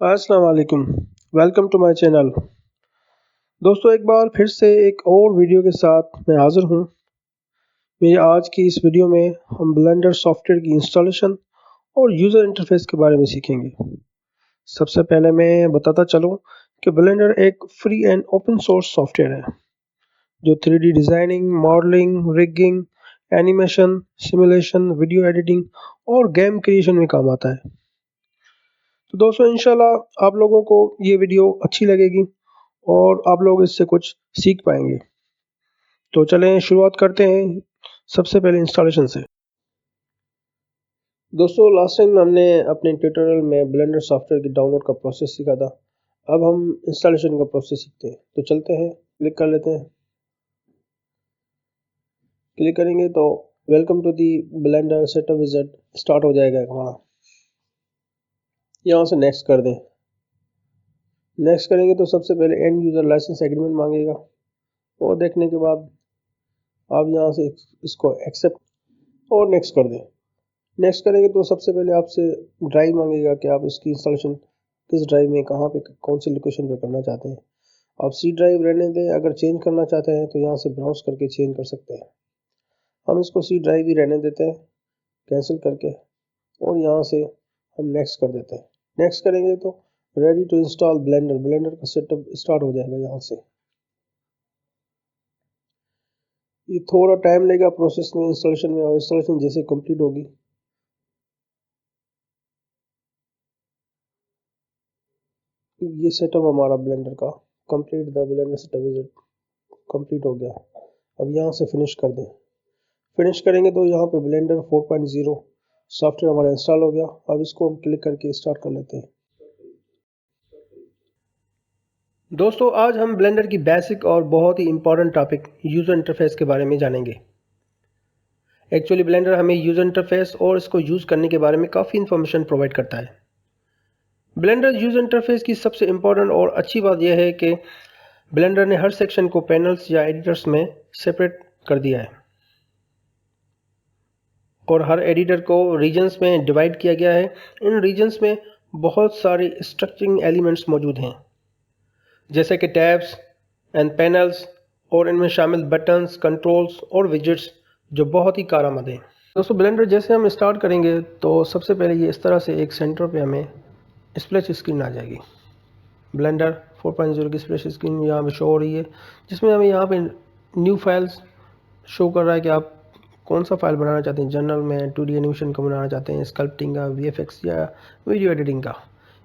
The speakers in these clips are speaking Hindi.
अस्सलाम वालेकुम। Welcome to my channel. दोस्तों, एक बार फिर से एक और वीडियो के साथ मैं हाज़िर हूँ। मेरी आज की इस वीडियो में हम ब्लेंडर सॉफ्टवेयर की इंस्टॉलेशन और यूज़र इंटरफेस के बारे में सीखेंगे। सबसे पहले मैं बताता चलूँ कि ब्लेंडर एक free and open source software है जो 3D designing, modelling, rigging, animation, simulation, video editing और गेम क्रिएशन में काम आता है। तो दोस्तों, इंशाल्लाह आप लोगों को ये वीडियो अच्छी लगेगी और आप लोग इससे कुछ सीख पाएंगे। तो चलें शुरुआत करते हैं सबसे पहले इंस्टॉलेशन से। दोस्तों, लास्ट टाइम हमने अपने ट्यूटोरियल में ब्लेंडर सॉफ्टवेयर की डाउनलोड का प्रोसेस सीखा था। अब हम इंस्टॉलेशन का प्रोसेस सीखते हैं। तो चलते हैं, क्लिक कर लेते हैं। क्लिक करेंगे तो welcome to the Blender setup wizard start हो जाएगा हमारा। यहाँ से नेक्स्ट कर दें। नेक्स्ट करेंगे तो सबसे पहले एंड यूज़र लाइसेंस एग्रीमेंट मांगेगा। वो देखने के बाद आप यहाँ से इसको एक्सेप्ट और नेक्स्ट कर दें। नेक्स्ट करेंगे तो सबसे पहले आपसे ड्राइव मांगेगा कि आप इसकी इंस्टॉलेशन किस ड्राइव में, कहाँ पे, कौन सी लोकेशन पे करना चाहते हैं। आप सी ड्राइव रहने दें। अगर चेंज करना चाहते हैं तो यहाँ से ब्राउज करके चेंज कर सकते हैं। हम इसको सी ड्राइव ही रहने देते हैं कैंसिल करके, और यहाँ से हम नेक्स्ट कर देते हैं। नेक्स्ट करेंगे तो ready to install Blender, Blender का सेटअप स्टार्ट हो जाएगा। यहाँ से ये थोड़ा टाइम लेगा प्रोसेस में, इंस्टॉलेशन में, और इंस्टॉलेशन जैसे कंप्लीट होगी ये सेटअप हमारा ब्लेंडर का complete, the blender setup complete हो गया। अब यहाँ से फिनिश कर दें। फिनिश करेंगे तो यहाँ पे ब्लेंडर 4.0 सॉफ्टवेयर हमारा इंस्टॉल हो गया। अब इसको हम क्लिक करके स्टार्ट कर लेते हैं। दोस्तों, आज हम ब्लेंडर की बेसिक और बहुत ही इंपॉर्टेंट टॉपिक यूज़र इंटरफेस के बारे में जानेंगे। एक्चुअली ब्लेंडर हमें यूज़र इंटरफेस और इसको यूज़ करने के बारे में काफ़ी इन्फॉर्मेशन प्रोवाइड करता है। ब्लेंडर यूज़र इंटरफेस की सबसे इम्पॉर्टेंट और अच्छी बात यह है कि ब्लेंडर ने हर सेक्शन को पैनल्स या एडिटर्स में सेपरेट कर दिया है और हर एडिटर को रीजन्स में डिवाइड किया गया है। इन रीजन्स में बहुत सारे स्ट्रक्चरिंग एलिमेंट्स मौजूद हैं, जैसे कि टैब्स एंड पैनल्स, और इनमें शामिल बटन्स, कंट्रोल्स और विजेट्स जो बहुत ही कारआमद हैं। दोस्तों, ब्लेंडर जैसे हम स्टार्ट करेंगे तो सबसे पहले ये इस तरह से एक सेंटर पे हमें स्प्लैश स्क्रीन आ जाएगी। ब्लेंडर 4.0 की स्प्लैश स्क्रीन यहाँ पे शो हो रही है, जिसमें हमें यहाँ पे न्यू फाइल्स शो कर रहा है कि आप कौन सा फाइल बनाना चाहते हैं। जनरल में 2D एनिमेशन का बनाना चाहते हैं, स्कल्पटिंग का, VFX या वीडियो एडिटिंग का,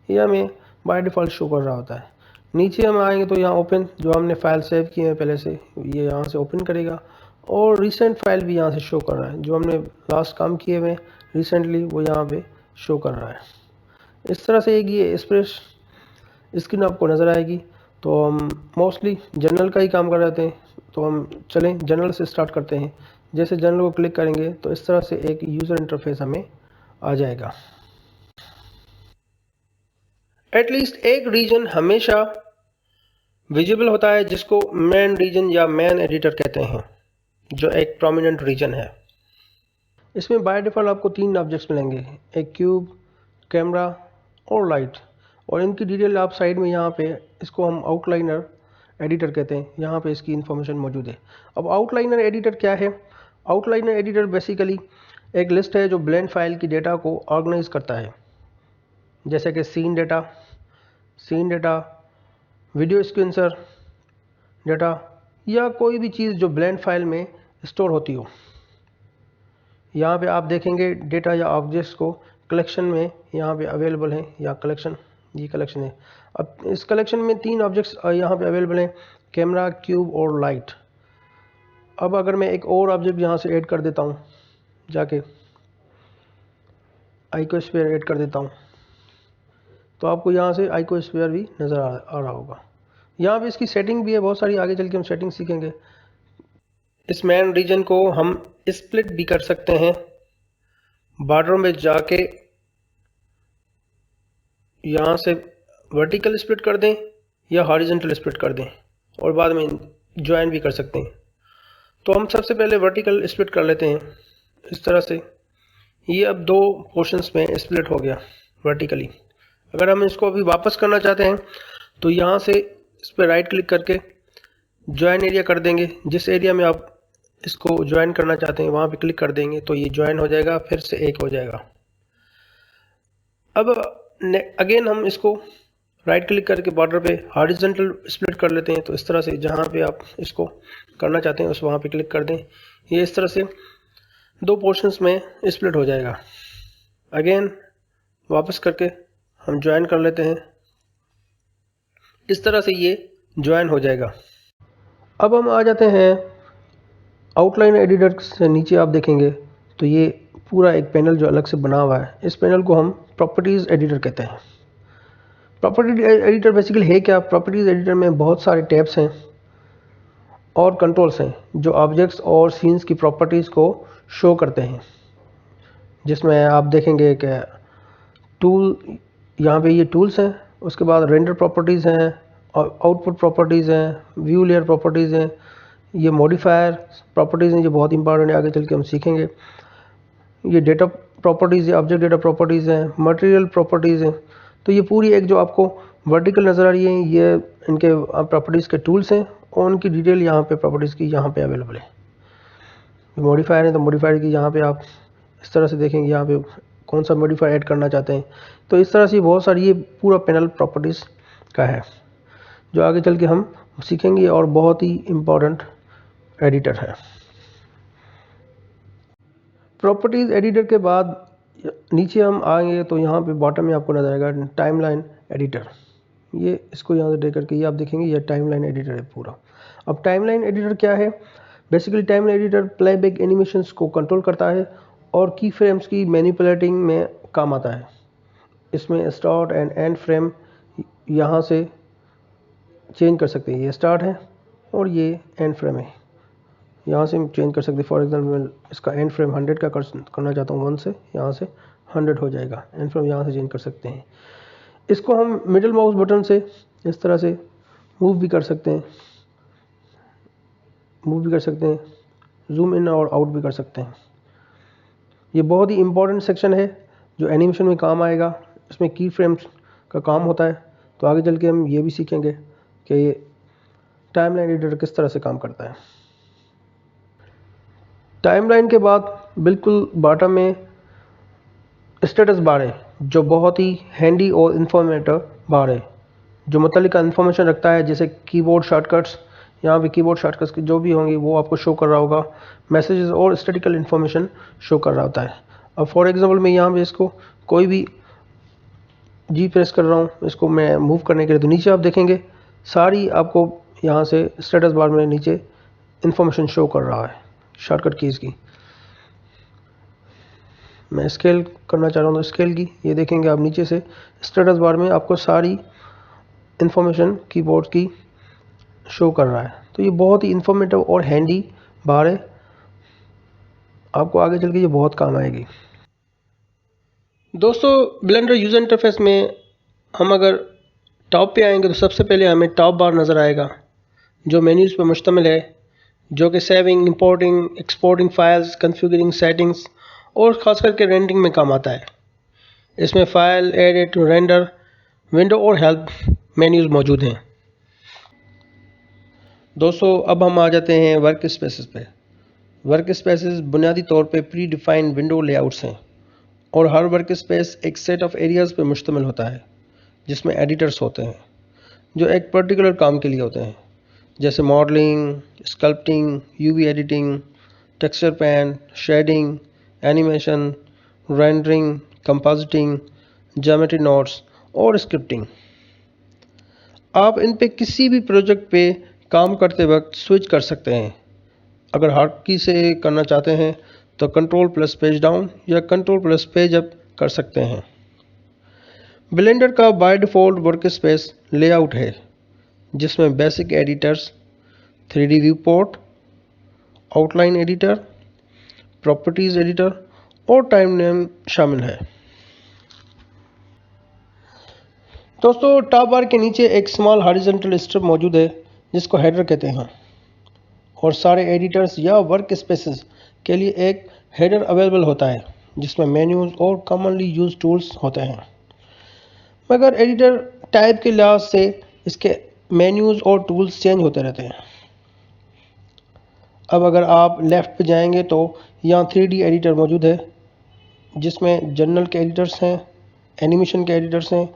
ये हमें बाय डिफ़ॉल्ट शो कर रहा होता है। नीचे हम आएंगे तो यहाँ ओपन, जो हमने फाइल सेव किए हैं पहले से, ये यहाँ से ओपन करेगा, और रिसेंट फाइल भी यहाँ से शो कर रहा है। जो हमने लास्ट काम किए हुए रिसेंटली वो यहाँ पे शो कर रहा है। इस तरह से एक ये स्प्लैश स्क्रीन आपको नज़र आएगी। तो हम मोस्टली जनरल का ही काम कर रहे थे, तो हम चलें जनरल से स्टार्ट करते हैं। जैसे जनरल को क्लिक करेंगे तो इस तरह से एक यूज़र इंटरफेस हमें आ जाएगा। एटलीस्ट एक रीजन हमेशा विजिबल होता है, जिसको मेन रीजन या मेन एडिटर कहते हैं, जो एक प्रोमिनेंट रीजन है। इसमें बाय डिफ़ॉल्ट आपको 3 ऑब्जेक्ट्स मिलेंगे, एक क्यूब, कैमरा और लाइट, और इनकी डिटेल आप साइड में यहाँ पे, इसको हम आउटलाइनर एडिटर कहते हैं, यहाँ पे इसकी इन्फॉर्मेशन मौजूद है। अब आउटलाइनर एडिटर क्या है? आउटलाइनर एडिटर बेसिकली एक लिस्ट है जो ब्लेंड फाइल की डेटा को ऑर्गेनाइज करता है, जैसे कि scene data, video sequencer data, या कोई भी चीज़ जो ब्लेंड फाइल में स्टोर होती हो। यहाँ पे आप देखेंगे डेटा या ऑब्जेक्ट्स को कलेक्शन में यहाँ पे अवेलेबल हैं, या कलेक्शन, ये कलेक्शन है। अब इस कलेक्शन में 3 ऑब्जेक्ट्स यहाँ पे अवेलेबल हैं, कैमरा, क्यूब और लाइट। अब अगर मैं एक और ऑब्जेक्ट यहाँ से ऐड कर देता हूँ, जाके आइकोस्फीयर ऐड कर देता हूँ, तो आपको यहाँ से आइकोस्फीयर भी नज़र आ रहा होगा। यहाँ पे इसकी सेटिंग भी है बहुत सारी, आगे चल के हम सेटिंग सीखेंगे। इस मैन रीजन को हम स्प्लिट भी कर सकते हैं, बॉर्डर में जाके यहाँ से वर्टिकल स्प्लिट कर दें या हॉरिजॉन्टल स्प्लिट कर दें, और बाद में ज्वाइन भी कर सकते हैं। तो हम सबसे पहले वर्टिकल स्प्लिट कर लेते हैं इस तरह से। ये अब 2 पोर्शंस में स्प्लिट हो गया वर्टिकली। अगर हम इसको अभी वापस करना चाहते हैं तो यहाँ से इस पर राइट क्लिक करके ज्वाइन एरिया कर देंगे। जिस एरिया में आप इसको ज्वाइन करना चाहते हैं वहाँ पे क्लिक कर देंगे तो ये ज्वाइन हो जाएगा, फिर से एक हो जाएगा। अब अगेन हम इसको राइट क्लिक करके बॉर्डर पे हॉरिजॉन्टल स्प्लिट कर लेते हैं। तो इस तरह से जहाँ पे आप इसको करना चाहते हैं उस वहाँ पे क्लिक कर दें। ये इस तरह से दो पोर्शंस में स्प्लिट हो जाएगा। अगेन वापस करके हम ज्वाइन कर लेते हैं। इस तरह से ये ज्वाइन हो जाएगा। अब हम आ जाते हैं आउटलाइन एडिटर से नीचे। आप देखेंगे तो ये पूरा एक पैनल जो अलग से बना हुआ है, इस पैनल को हम प्रॉपर्टीज़ एडिटर कहते हैं। प्रॉपर्टी एडिटर बेसिकली है क्या? प्रॉपर्टीज़ एडिटर में बहुत सारे टैब्स हैं और कंट्रोल्स हैं जो ऑब्जेक्ट्स और सीन्स की प्रॉपर्टीज़ को शो करते हैं। जिसमें आप देखेंगे कि टूल, यहाँ पे ये टूल्स हैं, उसके बाद रेंडर प्रॉपर्टीज़ हैं और आउटपुट प्रॉपर्टीज़ हैं, व्यू लेयर प्रॉपर्टीज़ हैं, ये मॉडिफायर प्रॉपर्टीज़ हैं जो बहुत इंपॉर्टेंट है, आगे चल के हम सीखेंगे। ये डेटा प्रॉपर्टीज़ है, ऑब्जेक्ट डेटा प्रॉपर्टीज़ हैं, मटेरियल प्रॉपर्टीज़ हैं। तो ये पूरी एक जो आपको वर्टिकल नज़र आ रही है ये इनके प्रॉपर्टीज़ के टूल्स हैं और उनकी डिटेल यहाँ पे प्रॉपर्टीज़ की यहाँ पे अवेलेबल है। मॉडिफायर है तो मॉडिफायर की यहाँ पे आप इस तरह से देखेंगे, यहाँ पे कौन सा मॉडिफायर ऐड करना चाहते हैं। तो इस तरह से बहुत सारी ये पूरा पैनल प्रॉपर्टीज़ का है जो आगे चल के हम सीखेंगे और बहुत ही इम्पोर्टेंट एडिटर है। प्रॉपर्टीज़ एडिटर के बाद नीचे हम आएंगे तो यहाँ पे बॉटम में आपको नजर आएगा टाइमलाइन एडिटर। ये इसको यहाँ से देख करके ये आप देखेंगे ये टाइमलाइन एडिटर है पूरा। अब टाइमलाइन एडिटर क्या है? Basically timeline editor playback animations को कंट्रोल करता है और की फ्रेम्स की मैनिपुलेटिंग में काम आता है। इसमें स्टार्ट एंड एंड फ्रेम यहाँ से चेंज कर सकते हैं। ये स्टार्ट है और ये एंड फ्रेम है, यहाँ से हम चेंज कर सकते हैं। फॉर एग्जांपल मैं इसका एंड फ्रेम 100 का करना चाहता हूँ, 1 से यहाँ से 100 हो जाएगा। एंड फ्रेम यहाँ से चेंज कर सकते हैं। इसको हम मिडिल माउस बटन से इस तरह से मूव भी कर सकते हैं, जूम इन और आउट भी कर सकते हैं। ये बहुत ही इंपॉर्टेंट सेक्शन है जो एनिमेशन में काम आएगा। इसमें की फ्रेम्स का काम होता है। तो आगे चल के हम ये भी सीखेंगे कि ये टाइमलाइन एडिटर किस तरह से काम करता है। टाइमलाइन के बाद बिल्कुल बॉटम में स्टेटस बार है जो बहुत ही हैंडी और इंफॉर्मेटिव बार है जो मुतल्लिका इन्फॉर्मेशन रखता है, जैसे कीबोर्ड शॉर्टकट्स। यहाँ पे कीबोर्ड शॉर्टकट्स की जो भी होंगी वो आपको शो कर रहा होगा। मैसेजेस और स्टैटिकल इन्फॉर्मेशन शो कर रहा होता है। अब फॉर एग्जांपल मैं यहाँ पे इसको कोई भी जी प्रेस कर रहा हूँ, इसको मैं मूव करने के लिए, तो नीचे आप देखेंगे सारी आपको यहाँ से स्टेटस बार में नीचे इन्फॉर्मेशन शो कर रहा है शॉर्टकट कीज़ की। मैं स्केल करना चाह रहा हूँ तो स्केल की ये देखेंगे आप नीचे से स्टेटस बार में आपको सारी इन्फॉर्मेशन कीबोर्ड की शो कर रहा है। तो ये बहुत ही इंफॉर्मेटिव और हैंडी बार है, आपको आगे चल के ये बहुत काम आएगी। दोस्तों ब्लेंडर यूज़र इंटरफेस में हम अगर टॉप पे आएंगे तो सबसे पहले हमें टॉप बार नज़र आएगा जो मेन्यूज़ पर मुश्तमिल है, जो कि saving, importing, exporting files, configuring settings और ख़ास करके रेंडरिंग में काम आता है। इसमें फ़ाइल, एडिट, रेंडर, विंडो और हेल्प मेन्यूज़ मौजूद हैं। दोस्तों अब हम आ जाते हैं वर्क स्पेसेस पे। वर्क स्पेसेस बुनियादी तौर पे प्री डिफाइंड विंडो लेआउट्स हैं और हर वर्क स्पेस एक सेट ऑफ एरियाज़ पे मुश्तमिल होता है जिसमें एडिटर्स होते हैं जो एक पर्टिकुलर काम के लिए होते हैं, जैसे modelling, sculpting, UV editing, texture paint, shading, animation, rendering, compositing, geometry nodes और स्क्रिप्टिंग। आप इन पे किसी भी प्रोजेक्ट पे काम करते वक्त स्विच कर सकते हैं। अगर हार्ड की से करना चाहते हैं तो कंट्रोल प्लस पेज डाउन या कंट्रोल प्लस पेज अप कर सकते हैं। ब्लेंडर का by default work space layout है जिसमें basic editors, 3D view port, outline editor, properties editor और टाइमलाइन शामिल है। दोस्तों टॉप बार के नीचे एक स्मॉल हॉरिजॉन्टल स्ट्रिप मौजूद है जिसको हेडर कहते हैं और सारे एडिटर्स या वर्क स्पेसेस के लिए एक हेडर अवेलेबल होता है जिसमें मेन्यूज़ और कॉमनली यूज्ड टूल्स होते हैं। मगर एडिटर टाइप के लिहाज से इसके मेन्यूज़ और टूल्स चेंज होते रहते हैं। अब अगर आप लेफ़्ट पे जाएंगे तो यहाँ 3D एडिटर मौजूद है, जिसमें जनरल के एडिटर्स हैं, एनिमेशन के एडिटर्स हैं,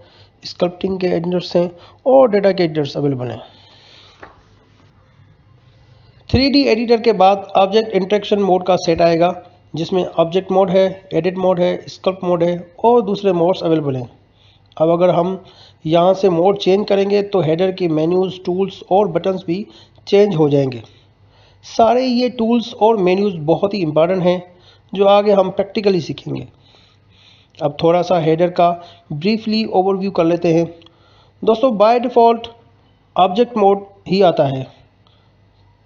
स्कल्पटिंग के एडिटर्स हैं और डेटा के एडिटर्स अवेलेबल हैं। 3D एडिटर के बाद ऑब्जेक्ट इंटरेक्शन मोड का सेट आएगा, जिसमें ऑब्जेक्ट मोड है, एडिट मोड है, स्कल्प मोड है और दूसरे मोड्स अवेलेबल हैं। अब अगर हम यहाँ से मोड चेंज करेंगे तो हेडर के मेन्यूज़, टूल्स और बटन्स भी चेंज हो जाएंगे। सारे ये टूल्स और मेन्यूज़ बहुत ही इंपॉर्टेंट हैं, जो आगे हम प्रैक्टिकली सीखेंगे। अब थोड़ा सा हेडर का ब्रीफली ओवरव्यू कर लेते हैं। दोस्तों, बाय डिफ़ॉल्ट ऑब्जेक्ट मोड ही आता है,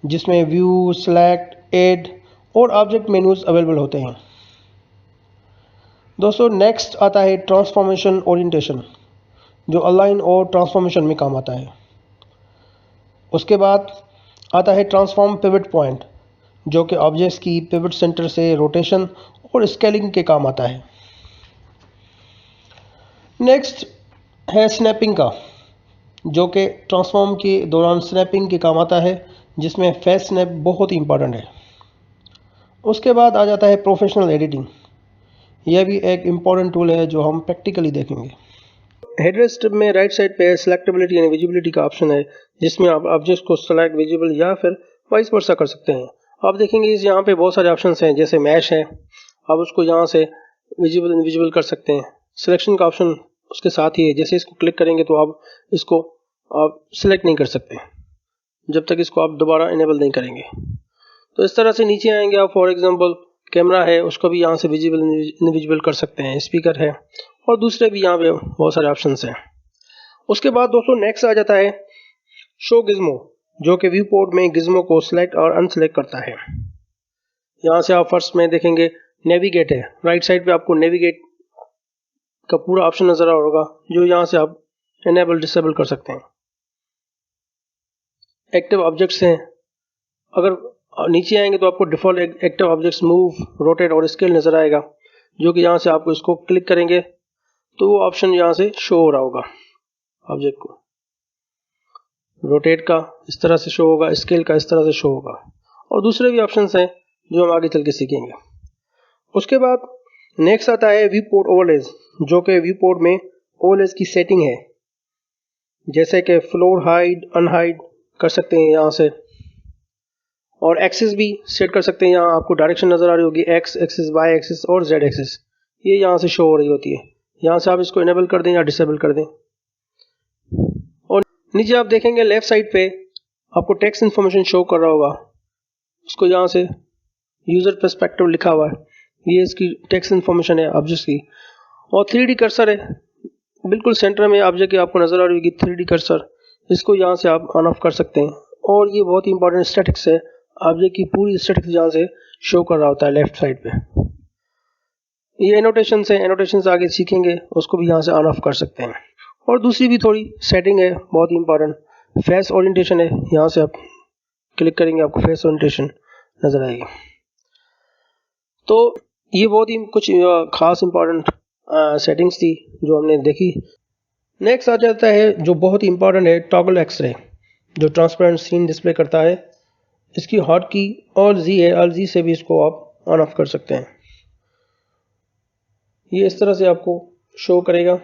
जिसमें व्यू, सेलेक्ट, ऐड और ऑब्जेक्ट मेन्यूज़ अवेलेबल होते हैं। दोस्तों, नेक्स्ट आता है ट्रांसफॉर्मेशन ओरिएंटेशन, जो अलाइन और ट्रांसफॉर्मेशन में काम आता है। उसके बाद आता है ट्रांसफॉर्म पिवट पॉइंट, जो कि ऑब्जेक्ट्स की पिवट सेंटर से रोटेशन और स्केलिंग के काम आता है। नेक्स्ट है स्नैपिंग का, जो कि ट्रांसफॉर्म के दौरान स्नैपिंग के काम आता है, जिसमें फेस स्नैप बहुत ही इंपॉर्टेंट है। उसके बाद आ जाता है प्रोफेशनल एडिटिंग। यह भी एक इम्पॉर्टेंट टूल है जो हम प्रैक्टिकली देखेंगे। हेडर स्ट्रिप में राइट साइड पे सिलेक्टेबिलिटी यानी विजिबिलिटी का ऑप्शन है, जिसमें आप ऑब्जेक्ट्स को सेलेक्ट, विजिबल या फिर वाइस वर्सा कर सकते हैं। आप देखेंगे इस यहाँ पे बहुत सारे ऑप्शंस हैं, जैसे मैश है, आप उसको यहाँ से विजिबल इनविजिबल कर सकते हैं। सिलेक्शन का ऑप्शन उसके साथ ही है, जैसे इसको क्लिक करेंगे तो आप इसको सिलेक्ट नहीं कर सकते जब तक इसको आप दोबारा इनेबल नहीं करेंगे। तो इस तरह से नीचे आएंगे आप, फॉर एग्जांपल कैमरा है, उसको भी यहाँ से विजिबल इनविजिबल कर सकते हैं, स्पीकर है और दूसरे भी यहाँ पे बहुत सारे ऑप्शंस हैं। उसके बाद दोस्तों नेक्स्ट आ जाता है शो गिज्मो, जो कि व्यू पोर्ट में गिज्मो को सिलेक्ट और अनसेलेक्ट करता है। यहाँ से आप फर्स्ट में देखेंगे नेविगेट है, राइट साइड पे आपको नेविगेट का पूरा ऑप्शन नजर आ रहा होगा, जो यहाँ से आप इनेबल डिसेबल कर सकते हैं। एक्टिव ऑब्जेक्ट्स हैं, अगर नीचे आएंगे तो आपको default active objects move, rotate और स्केल नजर आएगा, जो कि यहाँ से आपको इसको क्लिक करेंगे तो वो ऑप्शन यहाँ से शो हो रहा होगा। ऑब्जेक्ट को रोटेट का इस तरह से शो होगा, स्केल का इस तरह से शो होगा और दूसरे भी ऑप्शंस हैं जो हम आगे चल के सीखेंगे। उसके बाद नेक्स्ट आता है व्यू पोर्ट ओवरलेज, जो कि व्यू पोर्ट में ओवरलेज की सेटिंग है, जैसे कि फ्लोर हाइड, अनहाइड कर सकते हैं यहाँ से, और एक्सिस भी सेट कर सकते हैं। यहाँ आपको डायरेक्शन नज़र आ रही होगी, एक्स एक्सिस, वाई एक्सिस और जेड एक्सिस, ये यहाँ से शो हो रही होती है। यहाँ से आप इसको इनेबल कर दें या डिसेबल कर दें। और नीचे आप देखेंगे लेफ्ट साइड पे आपको टेक्स्ट इन्फॉर्मेशन शो कर रहा होगा, उसको यहाँ से यूज़र पर्सपेक्टिव लिखा हुआ है, ये इसकी टेक्स्ट इन्फॉर्मेशन है ऑब्जेक्ट की। और 3D कर्सर है, बिल्कुल सेंटर में ऑब्जेक्ट की आपको नज़र आ रही होगी 3D कर्सर, इसको यहाँ से आप ऑन ऑफ कर सकते हैं। और ये बहुत ही इंपॉर्टेंट स्टैटिक्स है, ऑब्जेक्ट की पूरी स्टैटिक्स यहाँ से शो कर रहा होता है लेफ्ट साइड पे। ये एनोटेशंस है, एनोटेशंस आगे सीखेंगे, उसको भी यहाँ से ऑन ऑफ कर सकते हैं। और दूसरी भी थोड़ी सेटिंग है बहुत ही इंपॉर्टेंट, फेस ओरिएंटेशन है, यहाँ से आप क्लिक करेंगे आपको फेस ओरिएंटेशन नजर आएगी। तो ये बहुत ही कुछ खास इंपॉर्टेंट सेटिंग्स थी जो हमने देखी। नेक्स्ट आ जाता है जो बहुत ही इंपॉर्टेंट है, टॉगल एक्सरे, जो ट्रांसपेरेंट सीन डिस्प्ले करता है। इसकी हॉट की और जी है, और जी से भी इसको आप ऑन ऑफ कर सकते हैं। ये इस तरह से आपको शो करेगा।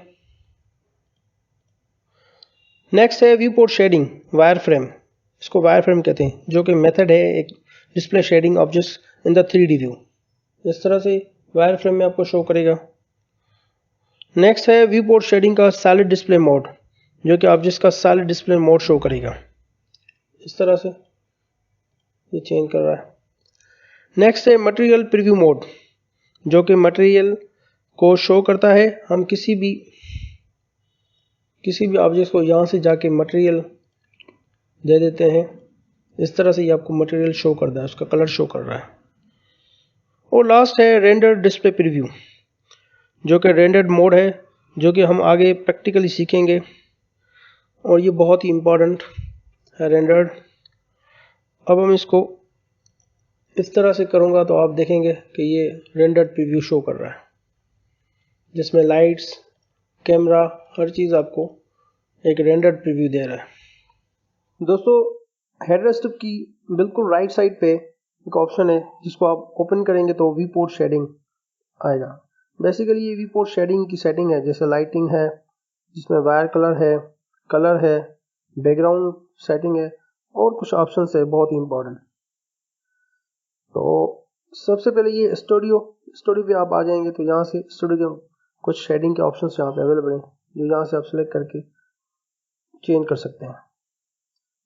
नेक्स्ट है viewport shading wireframe, इसको वायर फ्रेम कहते हैं, जो कि मेथड है एक display shading objects in the 3D view. इस तरह से वायर फ्रेम में आपको शो करेगा। नेक्स्ट है व्यू पोर्ट शेडिंग का सॉलिड डिस्प्ले मोड, जो कि ऑब्जेक्ट्स का सॉलिड डिस्प्ले मोड शो करेगा। इस तरह से ये चेंज कर रहा है। नेक्स्ट है मटेरियल प्रीव्यू मोड, जो कि मटेरियल को शो करता है। हम किसी भी ऑब्जेक्ट को यहाँ से जाके मटेरियल दे देते हैं, इस तरह से ये आपको मटेरियल शो कर रहा है, उसका कलर शो कर रहा है। और लास्ट है रेंडर डिस्प्ले प्रीव्यू, जो कि रेंडर्ड मोड है, जो कि हम आगे प्रैक्टिकली सीखेंगे और ये बहुत ही इम्पोर्टेंट है रेंडर्ड। अब हम इसको इस तरह से करूँगा तो आप देखेंगे कि ये रेंडर्ड प्रीव्यू शो कर रहा है, जिसमें लाइट्स, कैमरा, हर चीज़ आपको एक रेंडर्ड प्रीव्यू दे रहा है। दोस्तों हेडर स्ट्रिप की बिल्कुल राइट साइड पे एक ऑप्शन है जिसको आप ओपन करेंगे तो वी पोर्ट शेडिंग आएगा। बेसिकली ये वी पोर्ट शेडिंग की सेटिंग है, जैसे लाइटिंग है, जिसमें वायर कलर है, बैकग्राउंड सेटिंग है और कुछ ऑप्शंस है बहुत ही इंपॉर्टेंट। तो सबसे पहले ये स्टूडियो पे आप आ जाएंगे तो यहाँ से स्टूडियो के कुछ शेडिंग के ऑप्शंस यहाँ पे अवेलेबल हैं जो यहाँ से आप सेलेक्ट करके चेंज कर सकते हैं।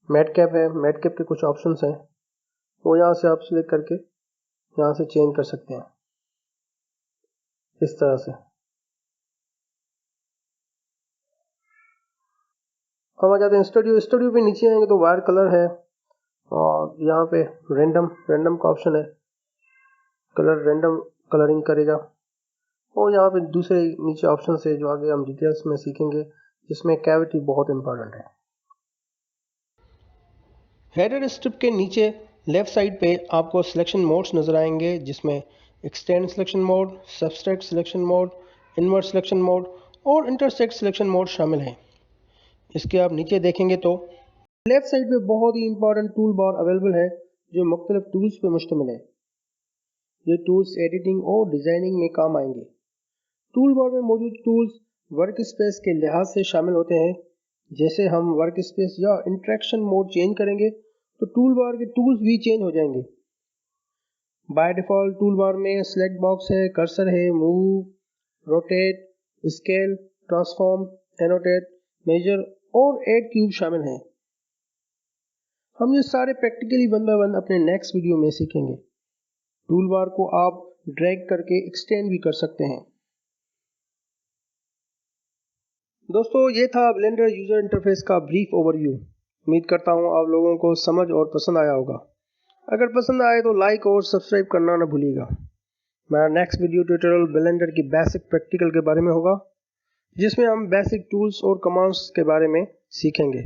मैट कैप के कुछ ऑप्शंस हैं वो यहाँ से आप सेलेक्ट करके यहाँ से चेंज कर सकते हैं इस तरह से। हम आ जाते हैं स्टूडियो पे नीचे आएंगे तो वायर कलर है और यहाँ पे रैंडम का ऑप्शन है, कलर रैंडम कलरिंग करेगा। और यहाँ पे दूसरे नीचे ऑप्शन है जो आगे हम डिटेल्स में सीखेंगे, जिसमें कैविटी बहुत इंपॉर्टेंट है। हेडर स्ट्रिप के नीचे लेफ्ट साइड पे आपको सिलेक्शन मोड्स नज़र आएंगे, जिसमें extend selection mode, subtract selection mode, invert selection mode और इंटरसेक्ट सिलेक्शन मोड शामिल हैं। इसके आप नीचे देखेंगे तो लेफ्ट साइड पे बहुत ही इंपॉर्टेंट टूल बार अवेलेबल है जो मुख्तलिफ टूल्स पे मुश्तमिल है। ये टूल्स एडिटिंग और डिज़ाइनिंग में काम आएंगे। टूल बार में मौजूद टूल्स वर्क स्पेस के लिहाज से शामिल होते हैं। जैसे हम वर्क स्पेस या इंटरेक्शन मोड चेंज करेंगे तो टूल बार के टूल्स भी चेंज हो जाएंगे। बाय डिफ़ॉल्ट टूल बार में सेलेक्ट बॉक्स है, कर्सर है, move, rotate, scale, transform, annotate, measure और ऐड क्यूब शामिल हैं। हम ये सारे प्रैक्टिकली वन बाय वन अपने नेक्स्ट वीडियो में सीखेंगे। टूल बार को आप ड्रैग करके एक्सटेंड भी कर सकते हैं। दोस्तों ये था ब्लेंडर यूज़र इंटरफेस का ब्रीफ ओवरव्यू। उम्मीद करता हूँ आप लोगों को समझ और पसंद आया होगा। अगर पसंद आए तो लाइक और सब्सक्राइब करना ना भूलिएगा। मेरा नेक्स्ट वीडियो ट्यूटोरियल ब्लेंडर की बेसिक प्रैक्टिकल के बारे में होगा, जिसमें हम बेसिक टूल्स और कमांड्स के बारे में सीखेंगे।